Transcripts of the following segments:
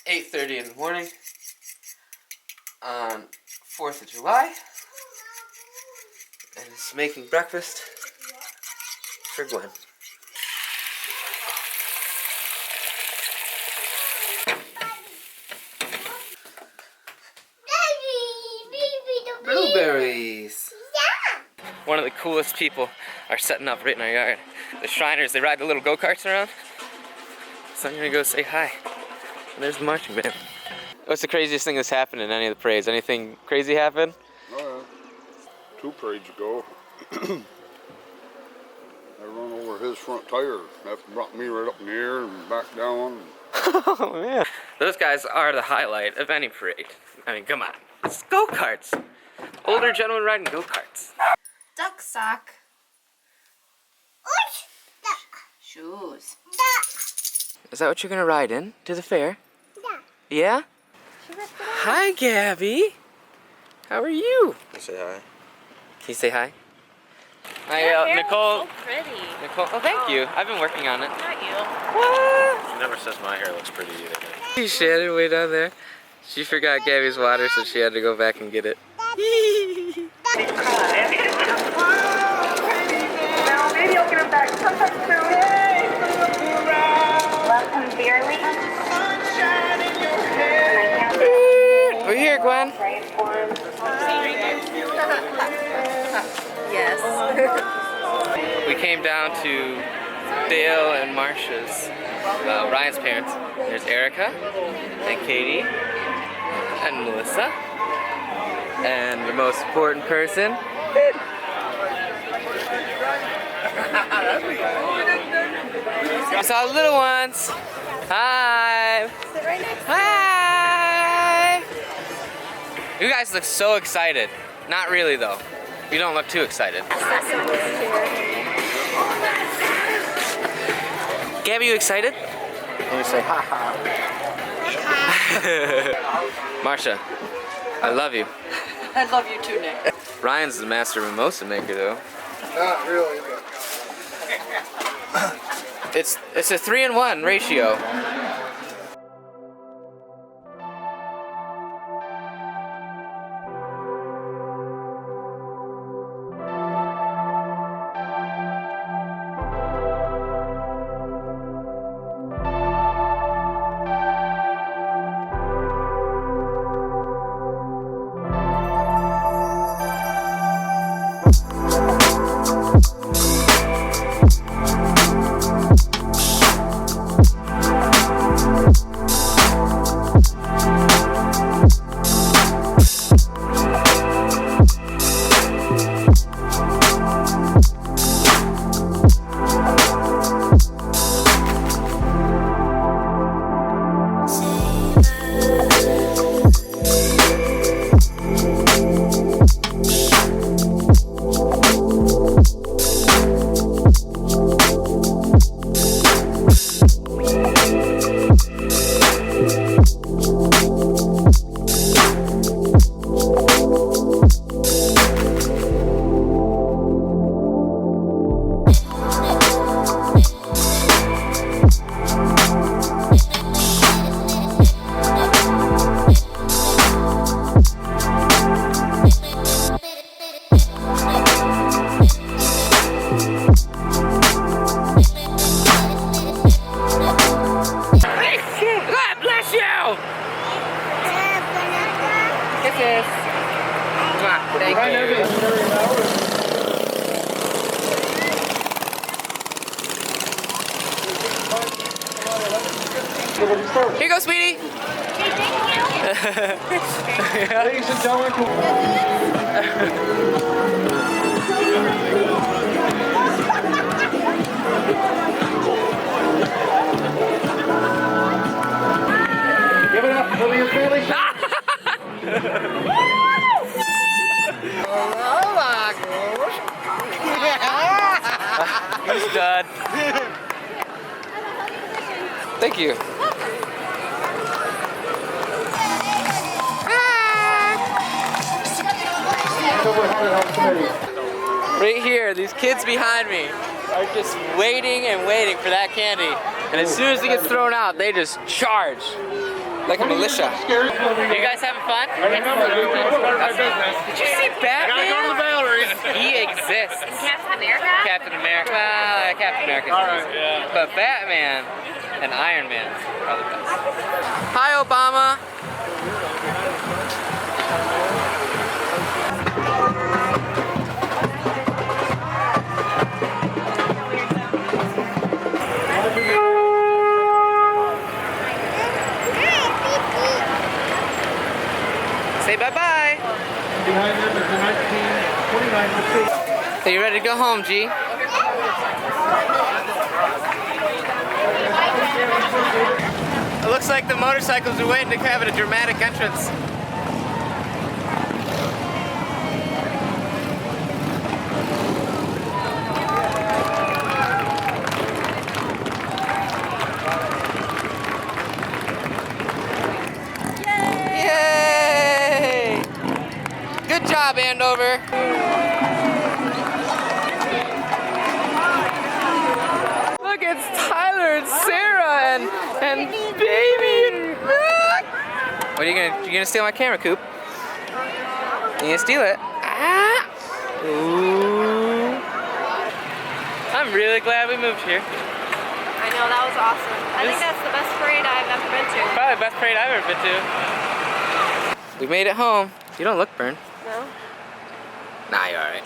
8:30 in the morning on 4th of July, and it's making breakfast for Gwen. Blueberries! Yeah! One of the coolest people are setting up right in our yard. The Shriners, they ride the little go-karts around. So I'm gonna go say hi. And there's the marching band. What's the craziest thing that's happened in any of the parades? Anything crazy happen? Oh, yeah. 2 parades ago, I run over his front tire. That brought me right up in the air and back down. Oh man. Those guys are the highlight of any parade. I mean, come on. It's go-karts. Older gentlemen riding go-karts. Duck sock. Shoes. Is that what you're gonna ride in to the fair? Yeah? Hi, Gabby. How are you? Can you say hi? Can you say hi? Hi, Your hair Nicole. looks so pretty. Nicole. Oh, thank you. I've been working on it. Not you. What? She never says my hair looks pretty either. She had it way down there. She forgot Gabby's water, so she had to go back and get it. Now maybe I'll get him back sometime soon. Welcome, dearly. We're here, Gwen. Yes. We came down to Dale and Marsha's, Ryan's parents. There's Erica and Katie and Melissa. And the most important person, I saw the little ones. Hi. Hi. You guys look so excited. Not really though. You don't look too excited. Gabby, you excited? Can you say ha ha? Marsha, I love you. I love you too, Nick. Ryan's the master mimosa maker though. Not really, but... It's a 3-in-1 ratio. Thank you. Here you go, sweetie. Ladies and give it up for your family. Oh my gosh. He's done. Thank you. Right here, these kids behind me are just waiting and waiting for that candy. And as soon as it gets thrown out, they just charge. Like a militia. You guys having fun? Did you see Batman? Go to the Valeries. He exists. Captain America? Captain America. Well, Captain America. Yeah. But Batman and Iron Man are the best. Hi, Obama. Say bye-bye. Behind them is the 1929 Are you ready to go home, G? It looks like the motorcycles are waiting to have a dramatic entrance. Yay! Good job, Andover. Look, it's Tyler and Sarah and baby and what are you gonna steal my camera, Coop? You gonna steal it? Ah! Ooh. I'm really glad we moved here. I know, that was awesome. I think that's the best parade I've ever been to. Probably the best parade I've ever been to. We made it home. You don't look burned. No? Nah, you're alright.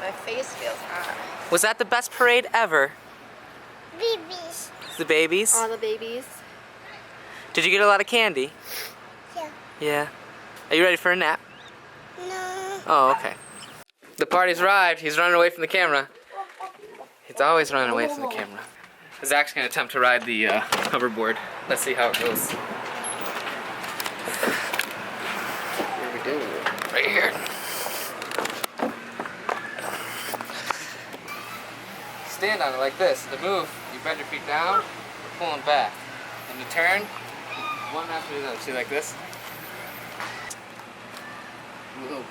My face feels hot. Was that the best parade ever? Babies. The babies? All the babies. Did you get a lot of candy? Yeah. Yeah. Are you ready for a nap? No. Oh, okay. The party's arrived. He's running away from the camera. He's always running away from the camera. Zach's gonna attempt to ride the hoverboard. Let's see how it goes. What are we doing? Right here. Stand on it like this. To move, you bend your feet down, pull them back. And to turn, one after the other. See, like this?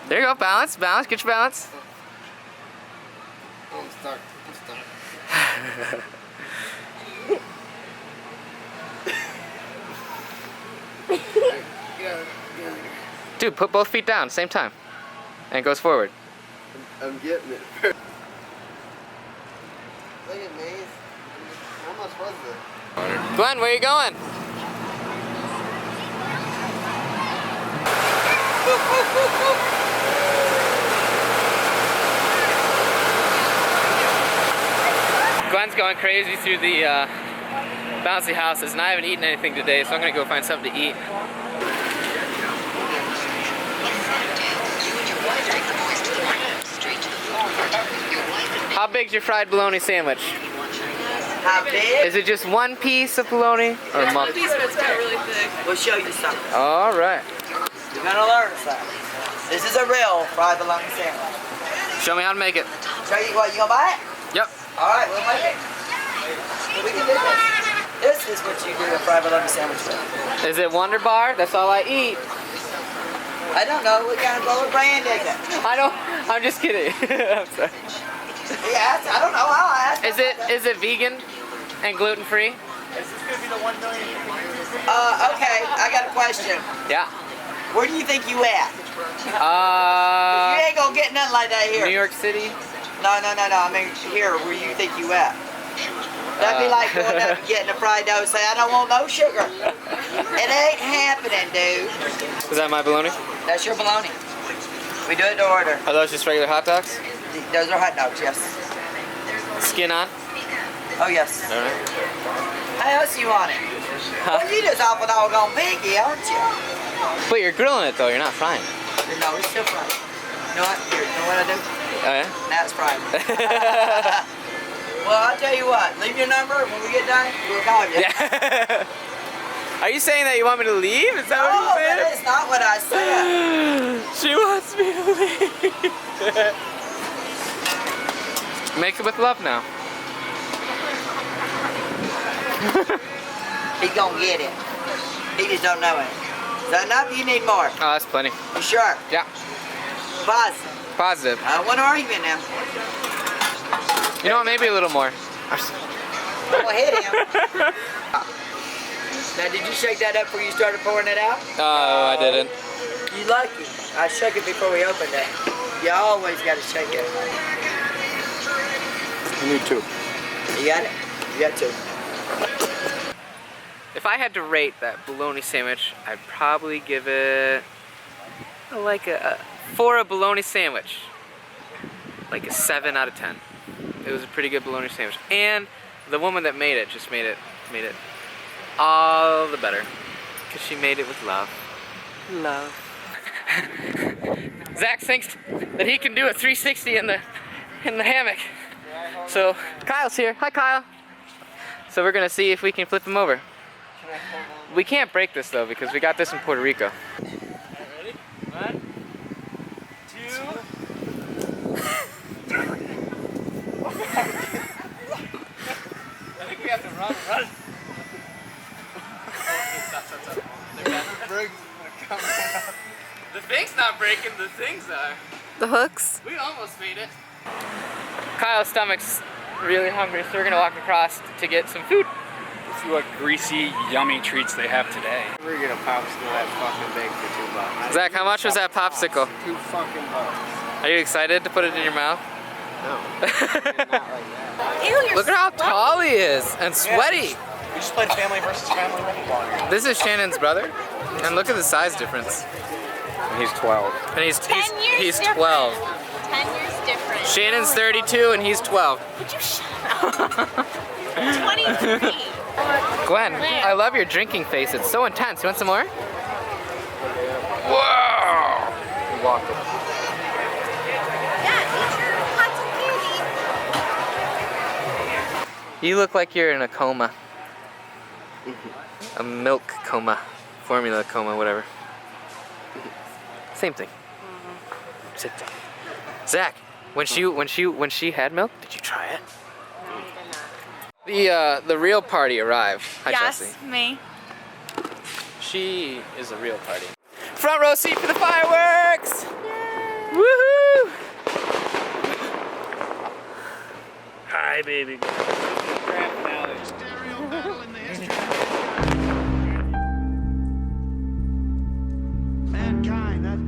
There you go, balance, balance, get your balance. I'm stuck. Dude, put both feet down, same time. And it goes forward. I'm getting it. Look at me. How much was it? Glenn, where are you going? Glenn's going crazy through the bouncy houses, and I haven't eaten anything today, so I'm gonna go find something to eat. How big's your fried bologna sandwich? How big? Is it just one piece of bologna or One piece, but it's got really thick. We'll show you something. All right. You're gonna learn something. This is a real fried bologna sandwich. Show me how to make it. Show you what, you gonna buy it? Yep. All right, we'll make it. We can do this. This is what you do a fried bologna sandwich with. Is it Wonder Bar? That's all I eat. I don't know, what kind of roller brand is it? I don't. I'm just kidding. I'm sorry. Yes, I don't know, I'll ask. Is it vegan and gluten free? Okay, I got a question. Yeah. Where do you think you at? You ain't gonna get nothing like that here. New York City. No, I mean here, where you think you at? That'd be like going up and getting a fried dough and say, I don't want no sugar. It ain't happening, dude. Is that my bologna? That's your bologna. We do it to order. Are those just regular hot dogs? Those are hot dogs, yes. Skin on? Oh, yes. All right. How else you want it? Well, you just awful doggone piggy, aren't you? But you're grilling it though. You're not frying it. No, it's still fried. You know what? Here, you know what I do? Oh yeah. Now it's fried. Well, I'll tell you what. Leave your number. When we get done, we'll call you. Yeah. Are you saying that you want me to leave? Is that No, what you're that saying? is not what I said. She wants me to leave. Make it with love now. He's gonna get it. He just don't know it. Is that enough? You need more. Oh, that's plenty. You sure? Yeah. Positive. Positive. I don't want to argue now. You know what? Maybe a little more. We'll hit him. Now, did you shake that up before you started pouring it out? Oh, I didn't. You lucky. I shook it before we opened it. You always got to shake it. You need two. You got it? You got two. If I had to rate that bologna sandwich, I'd probably give it like for a bologna sandwich, like a 7 out of 10. It was a pretty good bologna sandwich, and the woman that made it just made it all the better because she made it with love. Love. Zach thinks that he can do a 360 in the hammock. So Kyle's here. Hi, Kyle. So we're gonna see if we can flip him over. We can't break this though because we got this in Puerto Rico. Ready? 1, 2. I think we have to run. The thing's not breaking, the things are. The hooks. We almost made it. Kyle's stomach's really hungry, so we're gonna walk across to get some food. Let's see what greasy, yummy treats they have today. We're gonna popsicle that fucking big for $2. Zach, how much was that popsicle? $2 fucking bucks. Are you excited to put it in your mouth? No. Not like that. Ew, you're Look at how tall he is and sweaty. We just played family versus family pickleball. This is Shannon's brother, and look at the size difference. And he's 12. And he's 10 years he's difference. 12. 10 years different. Shannon's 32 and he's 12. Would you shut up? 23. Glenn, I love your drinking face. It's so intense. You want some more? Whoa! Yeah, eat your pots of candy. You look like you're in a coma. A milk coma. Formula coma, whatever. Same thing. Same thing. Zach, when she had milk, did you try it? The real party arrived. Hi, Yes, Chelsea. me. She is a real party. Front row seat for the fireworks! Woohoo! Hi, baby. Mankind, that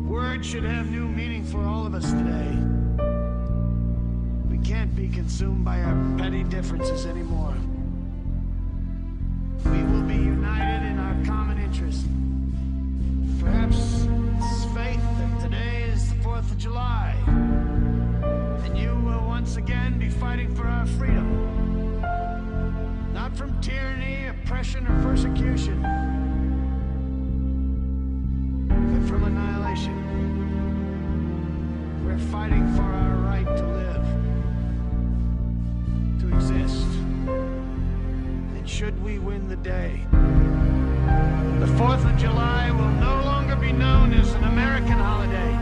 word should have new meaning for all of us today. We can't be consumed by our petty differences anymore. We will be united in our common interest. Perhaps it's fate that today is the 4th of July, and you will once again be fighting for our freedom. Not from tyranny, oppression, or persecution, but from annihilation. We're fighting for our right to live, to exist. And should we win the day, the 4th of July will no longer be known as an American holiday,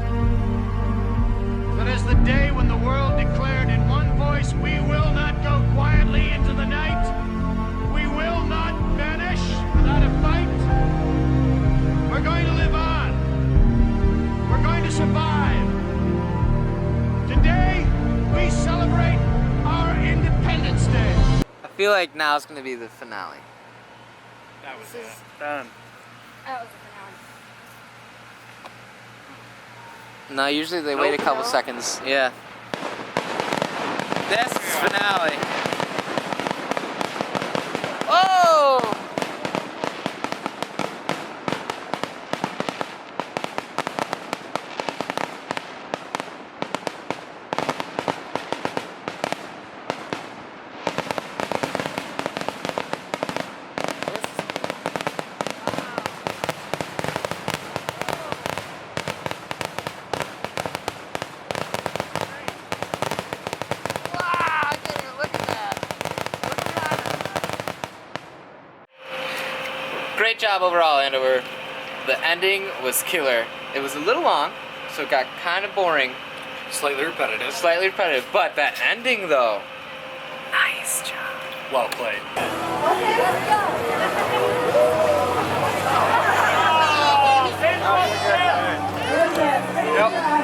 but as the day when the world declared in one voice, we will not go quietly into the night. We will not vanish without a fight. We're going to live on. We're going to survive. Today, we celebrate our Independence Day. I feel like now it's gonna be the finale. That was it. Done. That was the No, usually they wait a couple seconds. Yeah. This is finale. Oh! Great job overall, Andover. The ending was killer. It was a little long, so it got kind of boring. Slightly repetitive. Slightly repetitive, but that ending though, nice job. Well played. Yep.